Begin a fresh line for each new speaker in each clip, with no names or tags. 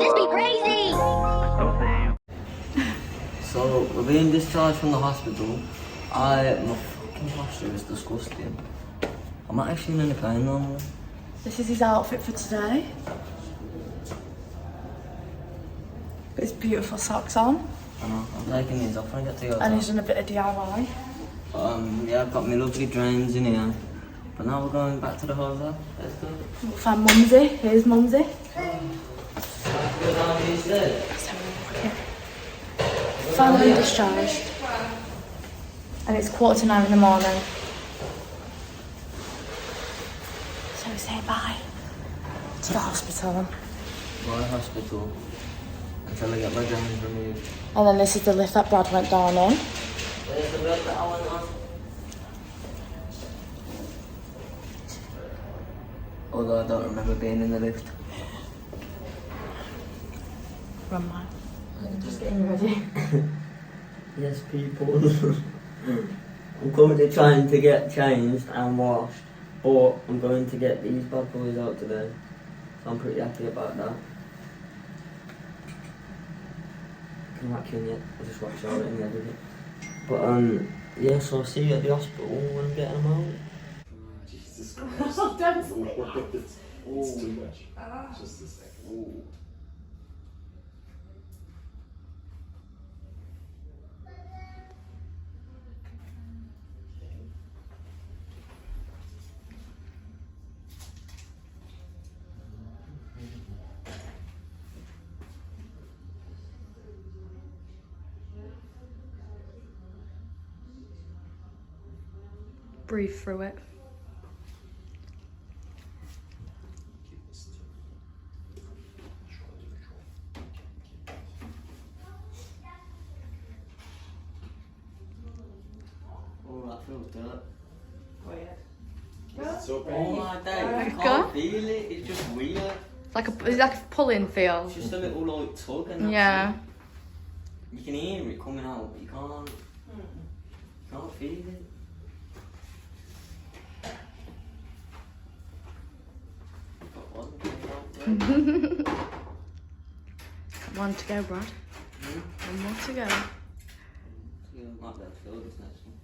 This be crazy!
So, we're being discharged from the hospital. My fucking posture is disgusting. I'm not actually in any pain no more.
This is his outfit for today. Got his beautiful socks on.
I know, I'm taking these off when I get to go.
And he's done a bit of DIY.
Yeah, I've got my lovely drains in here. But now we're going back to the hotel. Let's go.
We'll find Mumsy. Here's Mumsy.
Let's go down these stairs.
Let's have a look here. Finally discharged. And it's 8:45 in the morning. So we say bye to the hospital.
Bye hospital. Until I get my drains removed.
And then this is the lift that Brad went down in.
Where's the bed that I went on? Although I don't remember being in the lift.
Run mine. I'm just getting ready.
Yes, people. I'm currently trying to get changed and washed, but I'm going to get these bad boys out today. So I'm pretty happy about that. I'm not kidding yet. I'll just wash out and edit it. But yeah. So I'll see you at the hospital when I'm getting them out.
Jesus Christ.
Oh, don't
It's too much. Just a second. Ooh.
Breathe through it.
Oh, that feels dirt.
Is it so
Oh
bad?
my day, I
Go.
can't feel it. It's just weird.
It's like a pulling feel.
It's just a little like tug and that's
Yeah.
it. You can hear it coming out, but you can't feel it.
One to go, Brad. One more to go.
You might be able to feel this next one.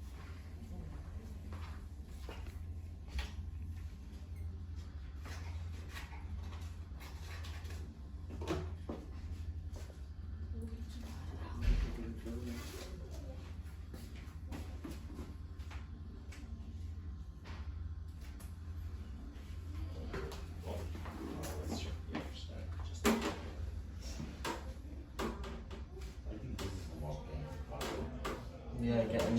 Yeah, getting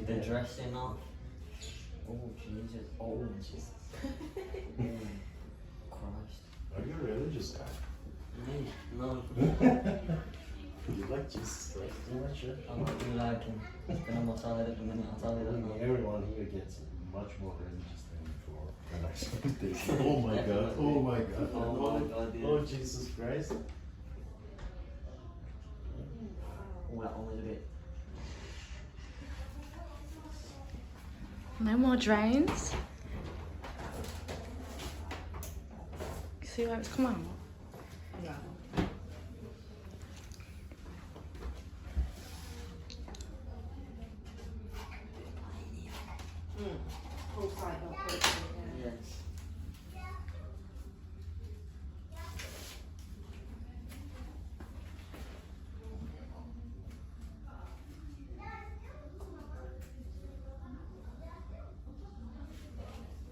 the dressing off. Oh Jesus! Oh Jesus! Christ!
Are you a religious guy?
Me? No.
You like Jesus Christ too much, yeah?
I'm not really like him. He's been on my side at the minute. I'll tell you that now.
Everyone here gets much more religious than before. And I said this. Oh my God! Oh my God!
Oh my God, yeah.
Oh Jesus Christ!
Oh, that one was a bit.
No more drains. See where it's come out?
Yeah. Hold tight, not put it in there.
Yes.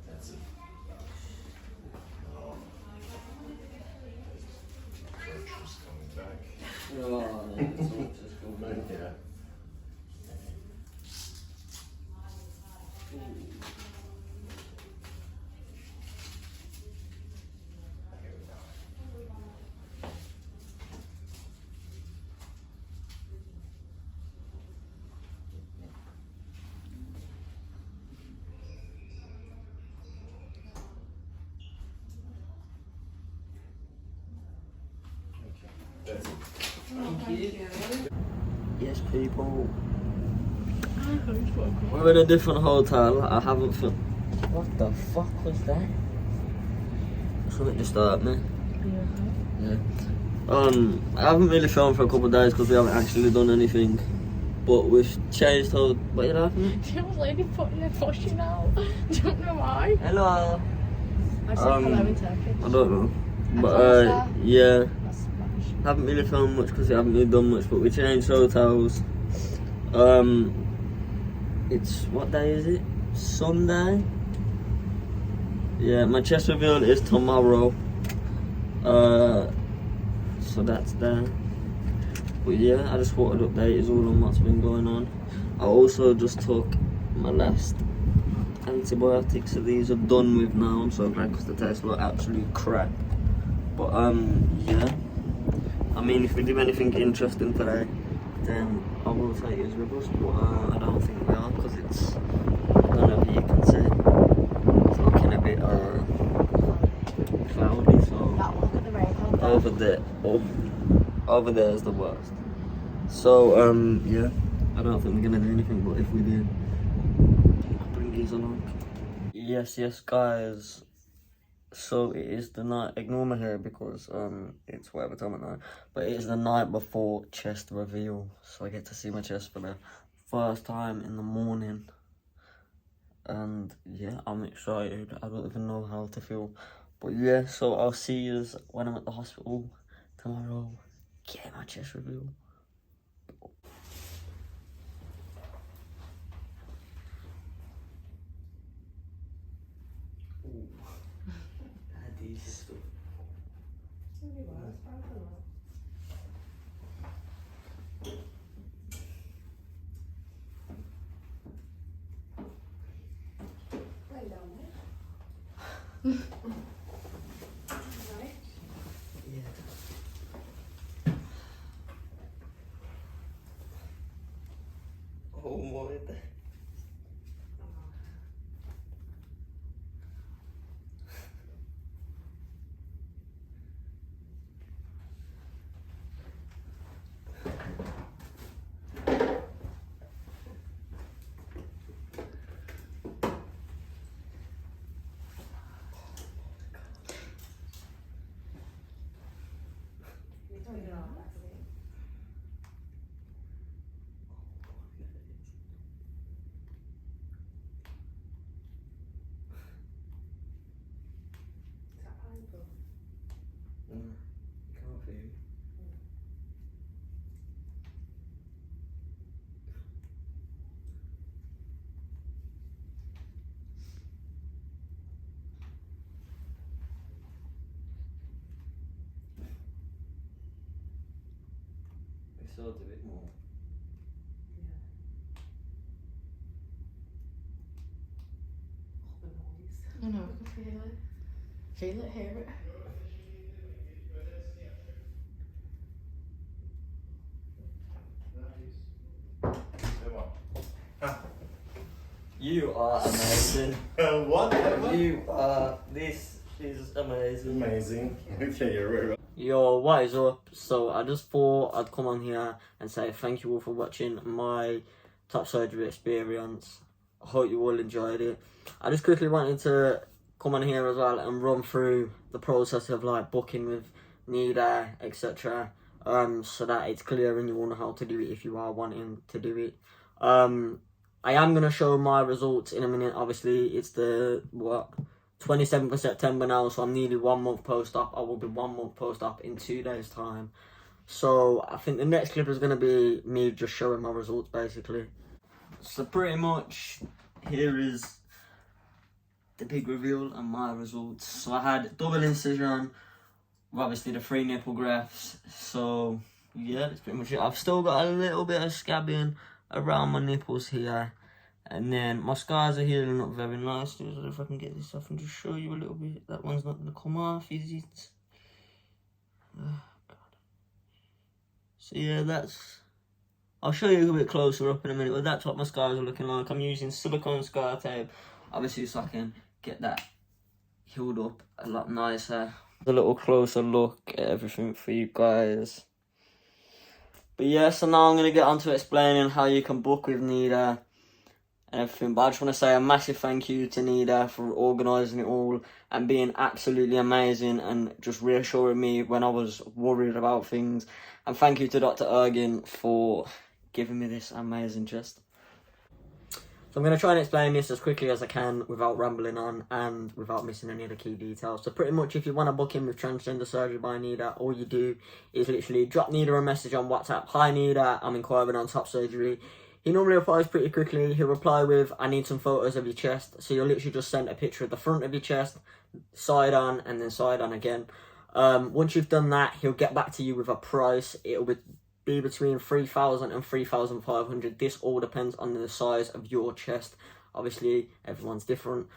That's it. Church is coming back.
Oh, yeah, it's all just going back.
Yeah. That's it.
Thank you. Yes, people. We're in a different hotel. I haven't felt. What the fuck was that? Something disturbed me. Yeah. I haven't really filmed for a couple of days because we haven't actually done anything. But we've changed how. What are you laughing
The old lady putting her pushing out. Don't know why.
at? Hello.
I said hello in Turkish.
I don't know. But
Hello,
yeah,
That's Spanish.
haven't really filmed much because we haven't really done much. But we changed hotels. It's what day is it? Sunday. Yeah, my chest reveal is tomorrow. So that's there. But yeah, I just thought I'd update you all on what's been going on. I also just took my last antibiotics, so these are done with now. I'm so glad because the taste were absolute crap. But yeah, I mean, if we do anything interesting today, then I will take it as with us. But I don't think we are because it's, I don't know if you can see, it's looking a bit cloudy. So
That one at the rainbow.
over there, over there is the worst. So yeah, I don't think we're gonna do anything, but if we do, I'll bring these along. Yes, guys. So it is the night. Ignore my hair because it's whatever time at night. But it is the night before chest reveal, so I get to see my chest for the first time in the morning. And yeah, I'm excited. I don't even know how to feel. But yeah, so I'll see you when I'm at the hospital tomorrow. Get my chest reveal.
Lay down there. Right.
Oh my.
Turn it off, that's it. Is that painful?
Can't feel. It's sort of a bit more.
The noise.
I know, I can feel it. Feel it, hear it.
You are amazing.
What?
You are. This is amazing.
Amazing. Okay, you're very right.
Yo, what is up? So I just thought I'd come on here and say thank you all for watching my top surgery experience. I hope you all enjoyed it. I just quickly wanted to come on here as well and run through the process of like booking with Neda, etc. So that it's clear and you all know how to do it if you are wanting to do it. I am going to show my results in a minute. Obviously, it's the, 27th of September now, so I'm nearly 1 month post-op. I will be 1 month post-op in 2 days' time. So I think the next clip is going to be me just showing my results, basically. So pretty much, here is the big reveal and my results. So I had double incision, with obviously the 3 nipple grafts. So yeah, that's pretty much it. I've still got a little bit of scabbing around my nipples here. And then my scars are healing up very nicely. So if I can get this off and just show you a little bit. That one's not going to come off, is it? Oh, God. So yeah, that's... I'll show you a bit closer up in a minute. But that's what my scars are looking like. I'm using silicone scar tape. Obviously so I can get that healed up a lot nicer. A little closer look at everything for you guys. But yeah, so now I'm going to get on to explaining how you can book with Neda. and everything. But I just want to say a massive thank you to Neda for organising it all and being absolutely amazing and just reassuring me when I was worried about things. And thank you to Dr. Ergin for giving me this amazing chest. So I'm going to try and explain this as quickly as I can without rambling on and without missing any of the key details. So pretty much if you want to book in with Transgender Surgery by Neda, all you do is literally drop Neda a message on WhatsApp. Hi Neda, I'm inquiring on top surgery. He normally replies pretty quickly. He'll reply with, I need some photos of your chest. So you'll literally just send a picture of the front of your chest, side on, and then side on again. Once you've done that, he'll get back to you with a price. It'll be between 3,000 and 3,500. This all depends on the size of your chest. Obviously, everyone's different.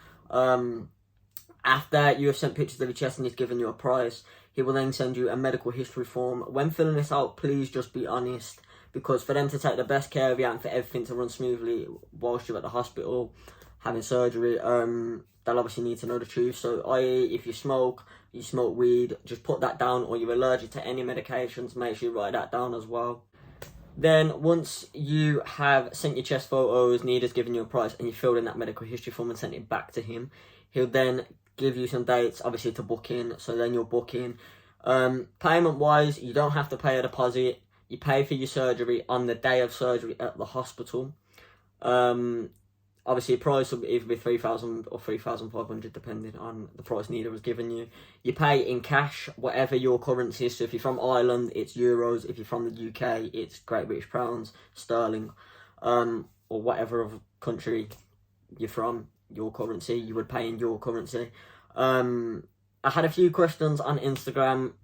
After you have sent pictures of your chest and he's given you a price, he will then send you a medical history form. When filling this out, please just be honest, because for them to take the best care of you and for everything to run smoothly whilst you're at the hospital having surgery, they'll obviously need to know the truth. So i.e. if you smoke weed, just put that down, or you're allergic to any medications, make sure you write that down as well. Then once you have sent your chest photos, Neda's given you a price, and you filled in that medical history form and sent it back to him, he'll then give you some dates obviously to book in. So then you'll book in. Payment wise, you don't have to pay a deposit. You pay for your surgery on the day of surgery at the hospital. Obviously, the price will either be 3,000 or 3,500 depending on the price Neda was giving you. You pay in cash, whatever your currency is. So if you're from Ireland, it's euros. If you're from the UK, it's Great British pounds, sterling, or whatever other country you're from, your currency, you would pay in your currency. I had a few questions on Instagram.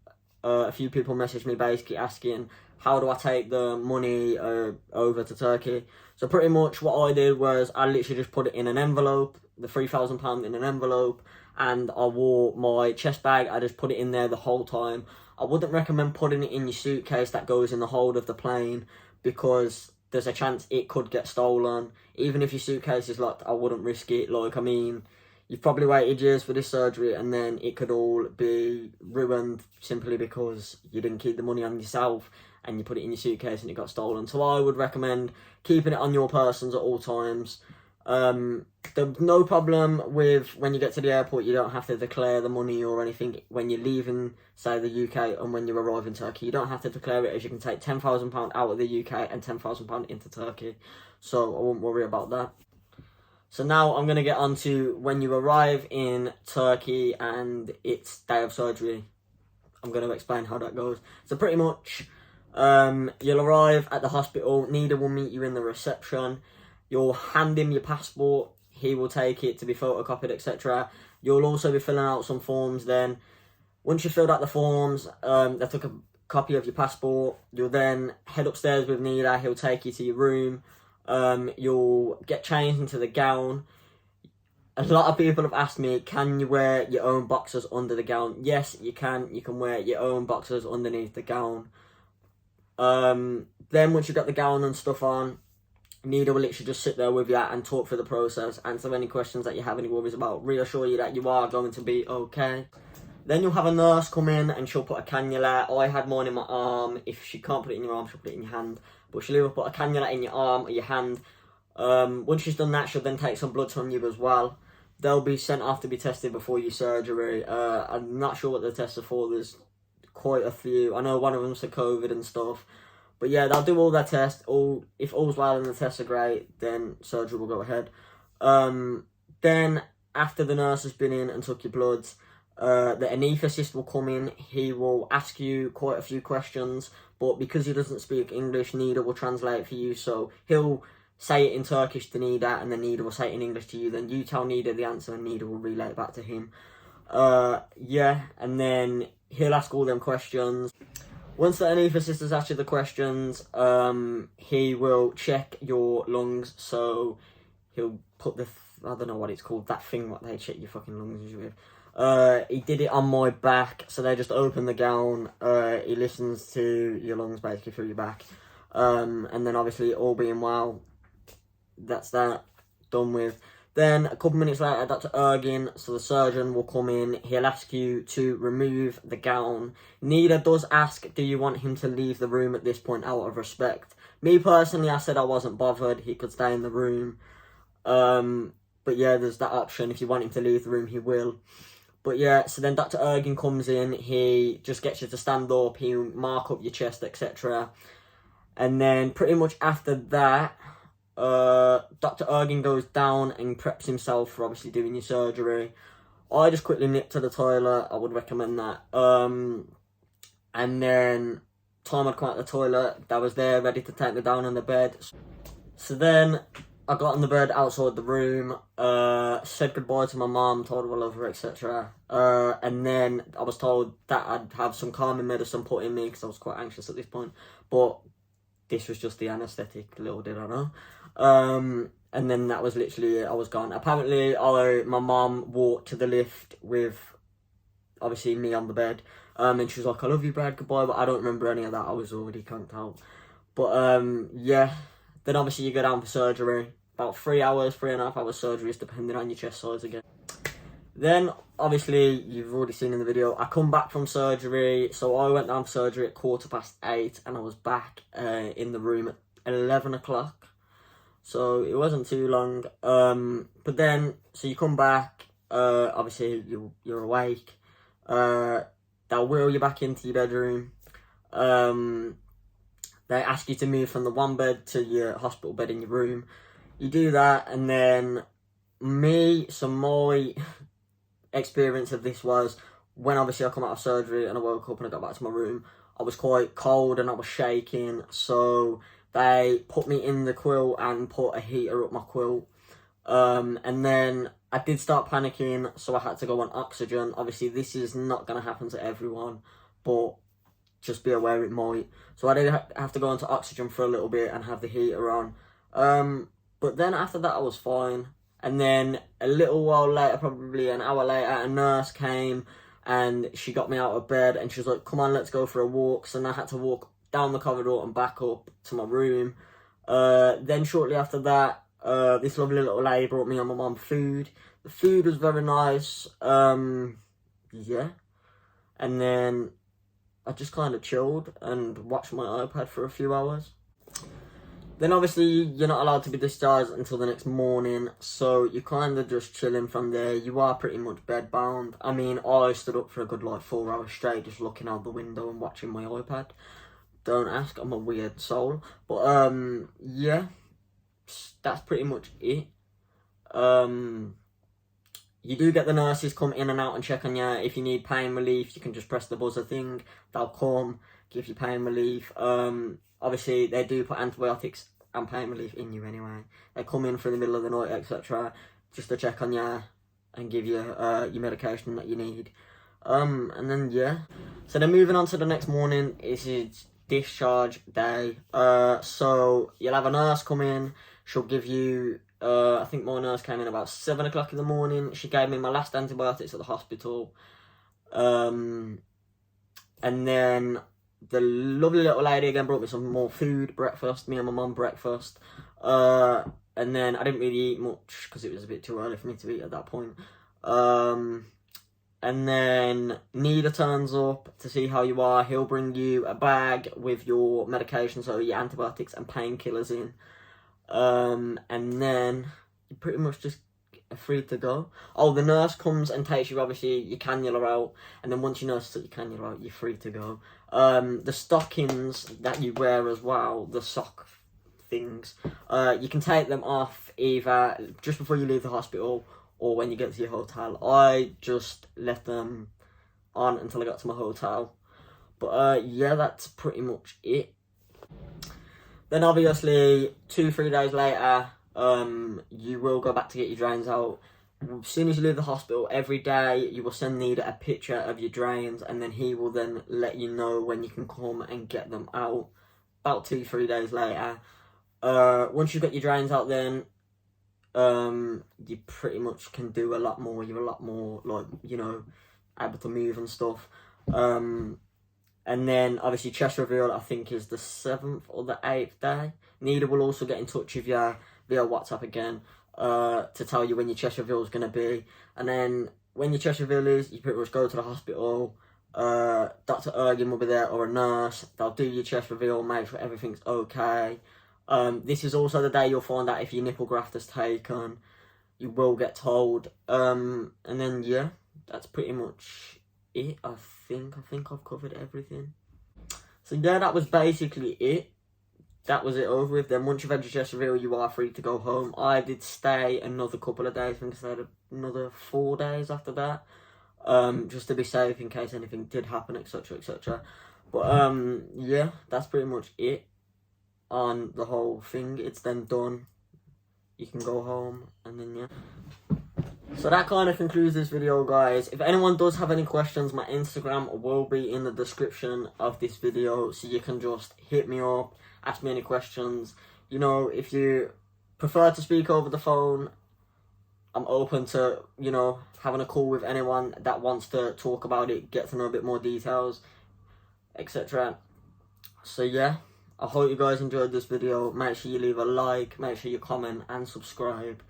A few people messaged me basically asking, how do I take the money over to Turkey? So pretty much what I did was I literally just put it in an envelope, the £3,000 in an envelope, and I wore my chest bag. I just put it in there the whole time. I wouldn't recommend putting it in your suitcase that goes in the hold of the plane, because there's a chance it could get stolen. Even if your suitcase is locked, I wouldn't risk it. Like, I mean, you've probably waited years for this surgery and then it could all be ruined simply because you didn't keep the money on yourself and you put it in your suitcase and it got stolen. So I would recommend keeping it on your persons at all times. There's no problem with when you get to the airport, you don't have to declare the money or anything when you're leaving, say, the UK, and when you arrive in Turkey. You don't have to declare it, as you can take £10,000 out of the UK and £10,000 into Turkey. So I won't worry about that. So now I'm going to get on to when you arrive in Turkey and it's day of surgery. I'm going to explain how that goes. So pretty much, you'll arrive at the hospital. Neda will meet you in the reception. You'll hand him your passport. He will take it to be photocopied, etc. You'll also be filling out some forms then. Once you've filled out the forms, they took a copy of your passport. You'll then head upstairs with Neda. He'll take you to your room. You'll get changed into the gown. A lot of people have asked me, can you wear your own boxers under the gown? Yes, you can. You can wear your own boxers underneath the gown. Then once you've got the gown and stuff on, Neda will literally just sit there with you and talk through the process, answer any questions that you have any worries about, reassure you that you are going to be okay. Then you'll have a nurse come in and she'll put a cannula. I had mine in my arm. If she can't put it in your arm, she'll put it in your hand. But she'll either put a cannula in your arm or your hand. Once she's done that, she'll then take some blood from you as well. They'll be sent off to be tested before your surgery. I'm not sure what the tests are for. There's quite a few. I know one of them's for COVID and stuff. But yeah, they'll do all their tests. If all's well and the tests are great, then surgery will go ahead. Then, after the nurse has been in and took your bloods, the anaesthetist will come in. He will ask you quite a few questions, but because he doesn't speak English, Neda will translate for you. So he'll say it in Turkish to Neda, and then Neda will say it in English to you. Then you tell Neda the answer, and Neda will relay it back to him. And then he'll ask all them questions. Once the anaesthetist has asked you the questions, he will check your lungs. So he'll put I don't know what it's called, that thing what they check your fucking lungs with. He did it on my back, so they just open the gown. He listens to your lungs basically through your back. And then obviously all being well, that's that done with. Then a couple minutes later, Dr. Ergin, so the surgeon, will come in. He'll ask you to remove the gown. Neda does ask, do you want him to leave the room at this point out of respect? Me personally, I said I wasn't bothered. He could stay in the room. But yeah, there's that option. If you want him to leave the room, he will. But yeah, so then Dr. Ergin comes in. He just gets you to stand up. He'll mark up your chest, etc. And then pretty much after that, Dr. Ergin goes down and preps himself for obviously doing your surgery. I just quickly nipped to the toilet. I would recommend that. And then time I'd come out the toilet, that was there ready to take me down on the bed. So then I got on the bed outside the room, said goodbye to my mum, told her I love her, etc. And then I was told that I'd have some calming medicine put in me because I was quite anxious at this point. But this was just the anaesthetic, little did I know. And then that was literally it, I was gone. Apparently, my mum walked to the lift with, obviously, me on the bed. And she was like, I love you, Brad, goodbye. But I don't remember any of that, I was already conked out. But, yeah. Then obviously you go down for surgery. About 3 hours, 3.5 hours surgeries, depending on your chest size again. Then, obviously, you've already seen in the video, I come back from surgery. So I went down for surgery at 8:15 and I was back in the room at 11 o'clock. So it wasn't too long. But then, so you come back, obviously you're awake. They'll wheel you back into your bedroom. They ask you to move from the one bed to your hospital bed in your room. You do that, and then my experience of this was when obviously I come out of surgery and I woke up and I got back to my room, I was quite cold and I was shaking, so they put me in the quilt and put a heater up my quilt. And then I did start panicking, so I had to go on oxygen. Obviously, this is not going to happen to everyone, but just be aware it might. So I did have to go onto oxygen for a little bit and have the heater on. But then after that, I was fine. And then a little while later, probably an hour later, a nurse came and she got me out of bed and she was like, come on, let's go for a walk. So then I had to walk down the corridor and back up to my room. Then shortly after that, this lovely little lady brought me and my mum food. The food was very nice. Yeah. And then I just kind of chilled and watched my iPad for a few hours. Then obviously you're not allowed to be discharged until the next morning, so you're kind of just chilling from there. You are pretty much bedbound. I mean, I stood up for a good 4 hours straight just looking out the window and watching my iPad. Don't ask, I'm a weird soul. But yeah, that's pretty much it. You do get the nurses come in and out and check on you. If you need pain relief, you can just press the buzzer thing. They'll come, give you pain relief. Obviously, they do put antibiotics and pain relief in you anyway. They come in for the middle of the night, etc. just to check on you and give you your medication that you need. And then, yeah. So then moving on to the next morning, this is discharge day. So you'll have a nurse come in. She'll give you, I think my nurse came in about 7 o'clock in the morning. She gave me my last antibiotics at the hospital. And then the lovely little lady again brought me some more food, breakfast, me and my mum breakfast. And then I didn't really eat much because it was a bit too early for me to eat at that point. And then Neda turns up to see how you are. He'll bring you a bag with your medication, so your antibiotics and painkillers in. And then you pretty much just are free to go. Oh, the nurse comes and takes you, obviously, your cannula out. And then once your nurse takes your cannula out, you're free to go. The stockings that you wear as well, the sock things, you can take them off either just before you leave the hospital or when you get to your hotel. I just left them on until I got to my hotel. But yeah, that's pretty much it. Then obviously 2-3 days later, you will go back to get your drains out. As soon as you leave the hospital, every day you will send Neda a picture of your drains, and then he will then let you know when you can come and get them out. About 2-3 days later, once you've got your drains out, then you pretty much can do a lot more. You're a lot more, like, you know, able to move and stuff. And then obviously chest reveal, I think, is the 7th or the 8th day. Neda will also get in touch with you via WhatsApp again to tell you when your chest reveal is going to be. And then when your chest reveal is, you pretty much go to the hospital. Dr. Ergin will be there, or a nurse. They'll do your chest reveal, make sure everything's okay. This is also the day you'll find out if your nipple graft has taken. You will get told. And then yeah, that's pretty much it. I think I've covered everything. So yeah, that was basically it. That was it over with. Then once you've had your chest reveal, you are free to go home. I did stay another couple of days. I think I stayed another 4 days after that. Just to be safe in case anything did happen, etc, etc. But yeah, that's pretty much it on the whole thing. It's then done. You can go home, and then yeah. So that kind of concludes this video, guys. If anyone does have any questions, my Instagram will be in the description of this video, so you can just hit me up, ask me any questions. You know, if you prefer to speak over the phone, I'm open to, you know, having a call with anyone that wants to talk about it, get to know a bit more details, etc. So yeah, I hope you guys enjoyed this video. Make sure you leave a like, make sure you comment and subscribe.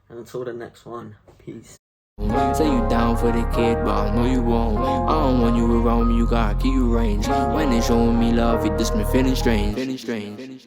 And until the next one, peace.
Say you down for the kid, but I know you won't. I don't want you around me, you gotta keep your range. When they showing me love, it just me feeling strange.